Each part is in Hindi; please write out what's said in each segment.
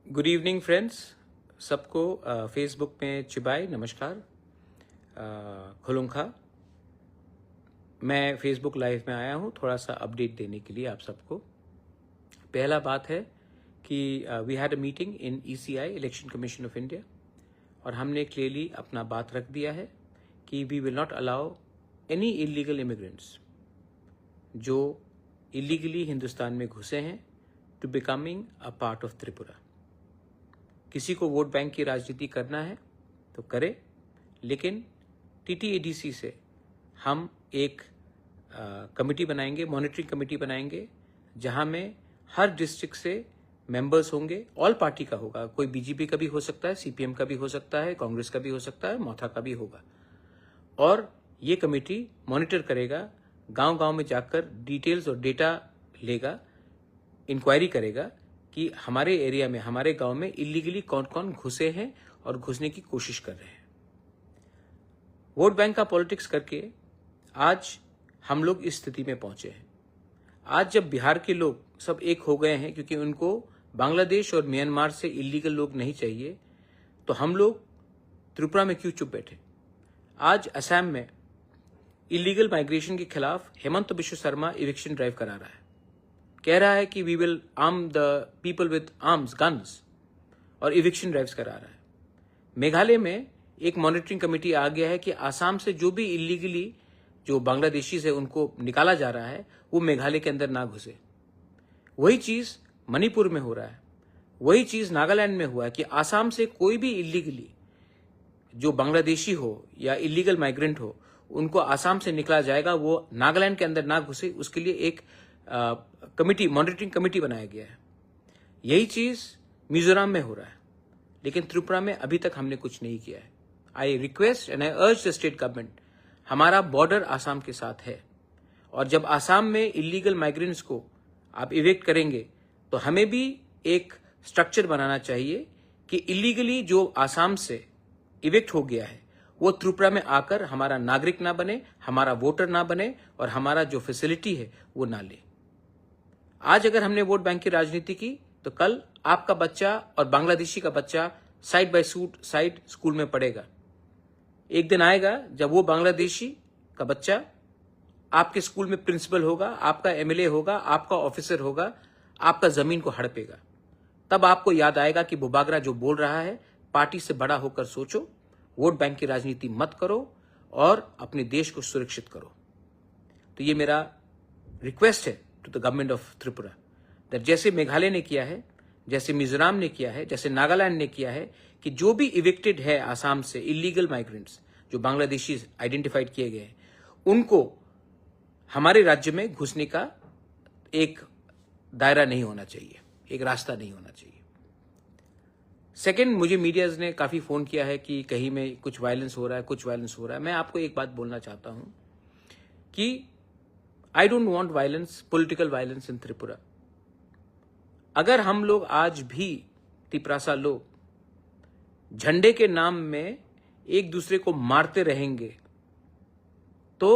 गुड इवनिंग फ्रेंड्स, सबको फेसबुक में चिबाई नमस्कार। खुलुंखा। मैं फेसबुक लाइव में आया हूँ थोड़ा सा अपडेट देने के लिए आप सबको। पहला बात है कि we had a meeting in ECI election commission of India और हमने क्लियरली अपना बात रख दिया है कि we will not allow any illegal immigrants जो इलीगली हिंदुस्तान में घुसे हैं to becoming a part of Tripura. किसी को वोट बैंक की राजनीति करना है तो करे, लेकिन TTADC से हम एक कमेटी बनाएंगे, मॉनिटरिंग कमेटी बनाएंगे, जहां में हर डिस्ट्रिक्ट से मेंबर्स होंगे। ऑल पार्टी का होगा, कोई BJP का भी हो सकता है, CPM का भी हो सकता है, कांग्रेस का भी हो सकता है, मोथा का भी होगा। और ये कमेटी मॉनिटर करेगा, गांव-गांव में जाकर डिटेल्स और डेटा लेगा, इंक्वायरी करेगा कि हमारे एरिया में, हमारे गांव में इलीगली कौन कौन घुसे हैं और घुसने की कोशिश कर रहे हैं। वोट बैंक का पॉलिटिक्स करके आज हम लोग इस स्थिति में पहुंचे हैं। आज जब बिहार के लोग सब एक हो गए हैं क्योंकि उनको बांग्लादेश और म्यांमार से इलीगल लोग नहीं चाहिए, तो हम लोग त्रिपुरा में क्यों चुप बैठे। आज असम में इलीगल माइग्रेशन के खिलाफ हेमंत बिश्व शर्मा इविक्शन ड्राइव करा रहा है, कह रहा है कि we will arm the people with arms, guns, और इविक्शन ड्राइव्स करा रहा है। मेघालय में एक मॉनिटरिंग कमेटी आ गया है कि आसाम से जो भी इलीगली जो बांग्लादेशी से उनको निकाला जा रहा है वो मेघालय के अंदर ना घुसे। वही चीज मणिपुर में हो रहा है, वही चीज नागालैंड में हुआ है कि आसाम से कोई भी इलीगली जो बांग्लादेशी हो या इलीगल माइग्रेंट हो उनको आसाम से निकला जाएगा, वो नागालैंड के अंदर ना घुसे, उसके लिए एक कमिटी, मॉनिटरिंग कमिटी बनाया गया है। यही चीज मिजोरम में हो रहा है, लेकिन त्रिपुरा में अभी तक हमने कुछ नहीं किया है। आई रिक्वेस्ट एंड आई अर्ज द स्टेट गवर्नमेंट, हमारा बॉर्डर आसाम के साथ है और जब आसाम में इलीगल माइग्रेंट्स को आप इवेक्ट करेंगे तो हमें भी एक स्ट्रक्चर बनाना चाहिए कि इलीगली जो आसाम से इवेक्ट हो गया है वो त्रिपुरा में आकर हमारा नागरिक ना बने, हमारा वोटर ना बने और हमारा जो फैसिलिटी है वो ना ले। आज अगर हमने वोट बैंक की राजनीति की तो कल आपका बच्चा और बांग्लादेशी का बच्चा साइड बाय साइड स्कूल में पढ़ेगा। एक दिन आएगा जब वो बांग्लादेशी का बच्चा आपके स्कूल में प्रिंसिपल होगा, आपका MLA होगा, आपका ऑफिसर होगा, आपका जमीन को हड़पेगा। तब आपको याद आएगा कि बुबागरा जो बोल रहा है, पार्टी से बड़ा होकर सोचो, वोट बैंक की राजनीति मत करो और अपने देश को सुरक्षित करो। तो ये मेरा रिक्वेस्ट है to the government of Tripura, that जैसे मेघालय ने किया है, जैसे मिजोरम ने किया है, जैसे नागालैंड ने किया है, कि जो भी इविक्टेड है आसाम से इलीगल माइग्रेंट्स जो बांग्लादेशी आइडेंटिफाइड किए गए हैं, उनको हमारे राज्य में घुसने का एक दायरा नहीं होना चाहिए, एक रास्ता नहीं होना चाहिए। सेकेंड, मुझे मीडियाज ने काफी फोन किया है कि कहीं में कुछ वायलेंस हो रहा है, कुछ वायलेंस हो रहा है। मैं आपको एक बात बोलना चाहता हूं कि I don't want violence, political violence in Tripura. अगर हम लोग आज भी तिपरासा लोग झंडे के नाम में एक दूसरे को मारते रहेंगे तो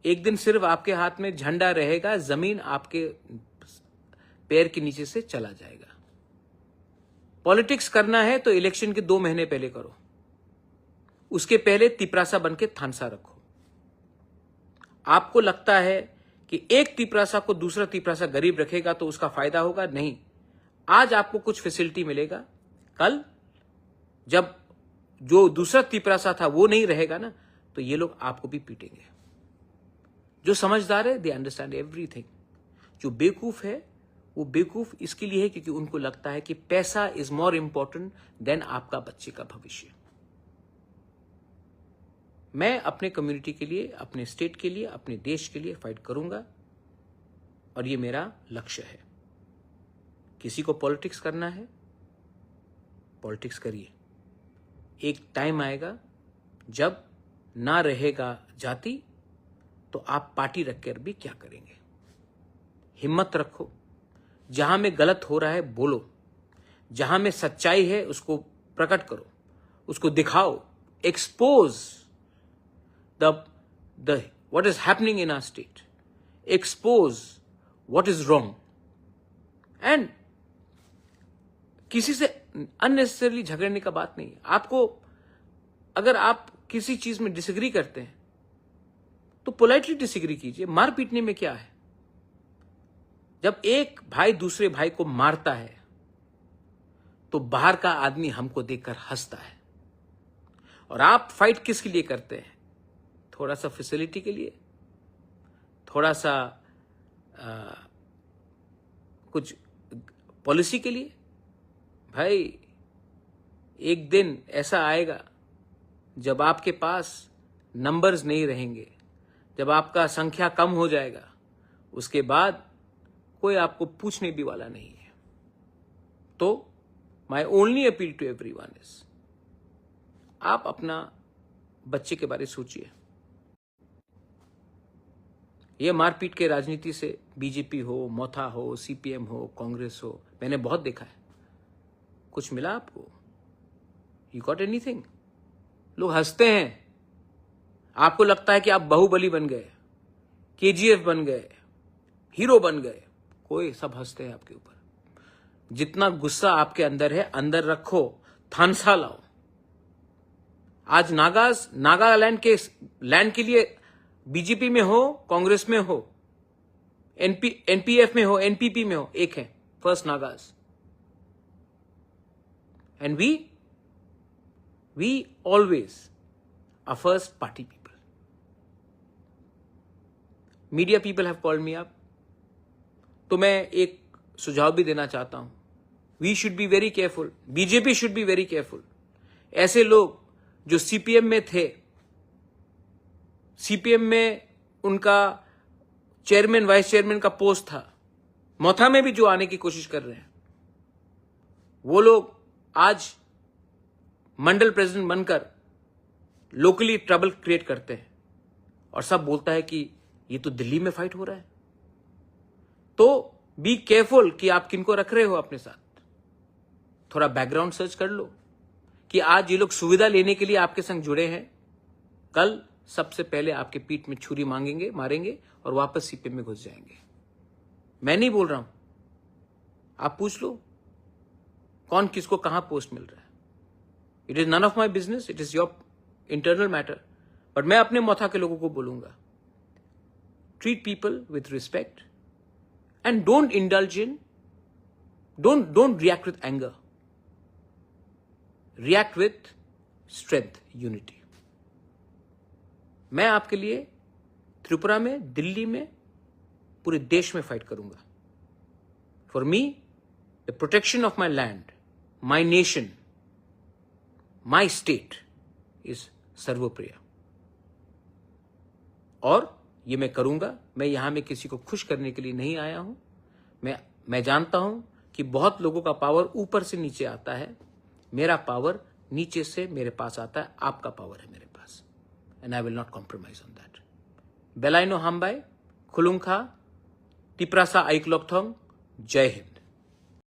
एक दिन सिर्फ आपके हाथ में झंडा रहेगा, जमीन आपके पैर के नीचे से चला जाएगा। पॉलिटिक्स करना है तो इलेक्शन के 2 महीने पहले करो, उसके पहले तिपरासा बन के थानसा रखो। आपको लगता है कि एक तिपरासा को दूसरा तिपरासा गरीब रखेगा तो उसका फायदा होगा? नहीं। आज आपको कुछ फैसिलिटी मिलेगा, कल जब जो दूसरा तिपरासा था वो नहीं रहेगा ना, तो ये लोग आपको भी पीटेंगे। जो समझदार है, दे अंडरस्टैंड एवरीथिंग। जो बेवकूफ है, वो बेवकूफ इसके लिए है क्योंकि उनको लगता है कि पैसा इज मोर इंपॉर्टेंट देन आपका बच्चे का भविष्य। मैं अपने कम्युनिटी के लिए, अपने स्टेट के लिए, अपने देश के लिए फाइट करूंगा और ये मेरा लक्ष्य है। किसी को पॉलिटिक्स करना है, पॉलिटिक्स करिए। एक टाइम आएगा जब ना रहेगा जाति तो आप पार्टी रखकर भी क्या करेंगे। हिम्मत रखो, जहां में गलत हो रहा है बोलो, जहां में सच्चाई है उसको प्रकट करो, उसको दिखाओ, expose the what is happening in our state, expose what is wrong, and किसी से अननेसेसरली झगड़ने का बात नहीं है। आपको अगर आप किसी चीज में डिसएग्री करते हैं तो पोलाइटली डिसएग्री कीजिए। मार पीटने में क्या है? जब एक भाई दूसरे भाई को मारता है तो बाहर का आदमी हमको देखकर हंसता है। और आप फाइट किसके लिए करते हैं? थोड़ा सा फैसिलिटी के लिए, थोड़ा सा कुछ पॉलिसी के लिए। भाई एक दिन ऐसा आएगा जब आपके पास नंबर्स नहीं रहेंगे, जब आपका संख्या कम हो जाएगा, उसके बाद कोई आपको पूछने भी वाला नहीं है। तो my only appeal to everyone is, आप अपना बच्चे के बारे में सोचिए। ये मारपीट के राजनीति से बीजेपी हो, मोथा हो, सीपीएम हो, कांग्रेस हो, मैंने बहुत देखा है। कुछ मिला आपको? You got anything? लोग हंसते हैं। आपको लगता है कि आप बाहुबली बन गए, केजीएफ बन गए, हीरो बन गए। कोई सब हंसते हैं आपके ऊपर। जितना गुस्सा आपके अंदर है, अंदर रखो, थानसा लाओ। आज नागालैंड के लैंड के लिए बीजेपी में हो, कांग्रेस में हो, एनपीएफ में हो, एनपीपी में हो, एक है first Nagas. And we always are first party people. Media people have called me up. तो मैं एक सुझाव भी देना चाहता हूं। We should be very careful. BJP should be very careful. ऐसे लोग जो सीपीएम में थे, सीपीएम में उनका चेयरमैन वाइस चेयरमैन का पोस्ट था, मोथा में भी जो आने की कोशिश कर रहे हैं, वो लोग आज मंडल प्रेसिडेंट बनकर लोकली ट्रबल क्रिएट करते हैं और सब बोलता है कि ये तो दिल्ली में फाइट हो रहा है। तो बी केयरफुल कि आप किनको रख रहे हो अपने साथ। थोड़ा बैकग्राउंड सर्च कर लो कि आज ये लोग सुविधा लेने के लिए आपके संग जुड़े हैं, कल सबसे पहले आपके पीठ में छुरी मारेंगे और वापस सीपीएम में घुस जाएंगे। मैं नहीं बोल रहा हूं, आप पूछ लो कौन किसको कहां पोस्ट मिल रहा है। It is none of my business, it is your internal matter. But मैं अपने मोथा के लोगों को बोलूंगा, treat people with respect and don't indulge in, don't react with anger, react with strength, unity. मैं आपके लिए त्रिपुरा में, दिल्ली में, पूरे देश में फाइट करूंगा। For me the protection of my land, my nation, my state is सर्वोप्रिय। और ये मैं करूंगा। मैं यहां में किसी को खुश करने के लिए नहीं आया हूं। मैं जानता हूं कि बहुत लोगों का पावर ऊपर से नीचे आता है, मेरा पावर नीचे से मेरे पास आता है। आपका पावर है मेरे पास, and I will not compromise on that. बेलाइनो हाम्बाई, खुलुंखा, टिप्रासा आइकलॉकथोंग, जय हिंद।